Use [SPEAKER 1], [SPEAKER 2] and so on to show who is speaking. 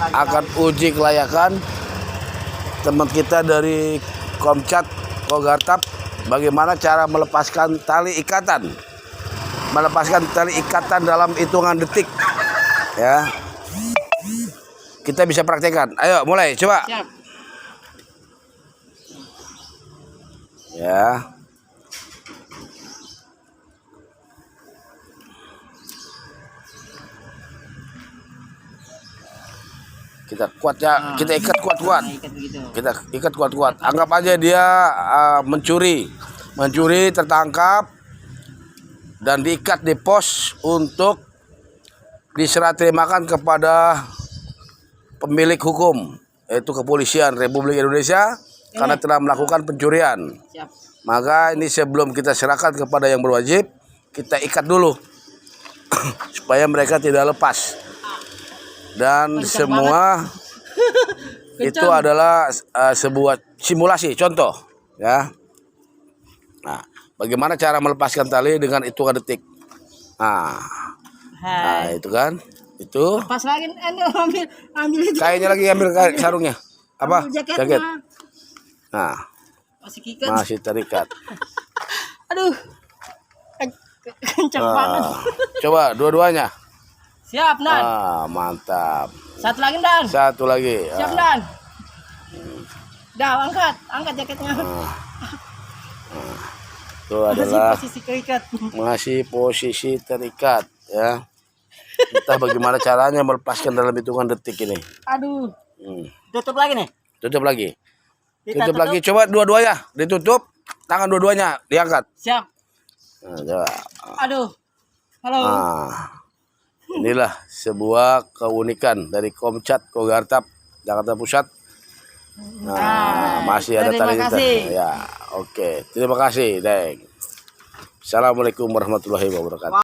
[SPEAKER 1] akan uji kelayakan teman kita dari Komcat Kogartap, bagaimana cara melepaskan tali ikatan. Melepaskan tali ikatan dalam hitungan detik. Ya. Kita bisa praktekkan. Ayo mulai, coba.
[SPEAKER 2] Siap.
[SPEAKER 1] Ya. Kita kuat ya, kita ikat kuat-kuat. Kita ikat kuat-kuat. Anggap aja dia mencuri, tertangkap dan diikat di pos untuk diserah terimakan kepada pemilik hukum, yaitu Kepolisian Republik Indonesia karena telah melakukan pencurian.
[SPEAKER 2] Siap.
[SPEAKER 1] Maka ini sebelum kita serahkan kepada yang berwajib, kita ikat dulu supaya mereka tidak lepas. Dan semua itu adalah sebuah simulasi contoh, ya. Nah, bagaimana cara melepaskan tali dengan hitungan detik? Nah, itu kan, itu.
[SPEAKER 2] Pas lagi, ambil itu.
[SPEAKER 1] Kayaknya lagi ambil sarungnya, apa? Jaket. Nah, masih terikat.
[SPEAKER 2] Aduh, kencang banget.
[SPEAKER 1] Coba dua-duanya.
[SPEAKER 2] Siap, Dan.
[SPEAKER 1] Mantap.
[SPEAKER 2] Satu lagi, Dan.
[SPEAKER 1] Satu lagi.
[SPEAKER 2] Siap, Dan. Dah, angkat jaketnya.
[SPEAKER 1] Itu adalah
[SPEAKER 2] posisi terikat.
[SPEAKER 1] masih posisi terikat, ya. Entah bagaimana caranya melepaskan dalam hitungan detik ini.
[SPEAKER 2] Aduh. Tutup lagi nih.
[SPEAKER 1] Tutup lagi. Tutup lagi. Coba dua-duanya ditutup, tangan dua-duanya diangkat.
[SPEAKER 2] Siap.
[SPEAKER 1] Nah, coba.
[SPEAKER 2] Aduh. Halo.
[SPEAKER 1] Inilah sebuah keunikan dari Komcat Kogartap Jakarta Pusat. Masih ada tali kita. Ya, oke. Terima kasih, Deng. Assalamualaikum warahmatullahi wabarakatuh.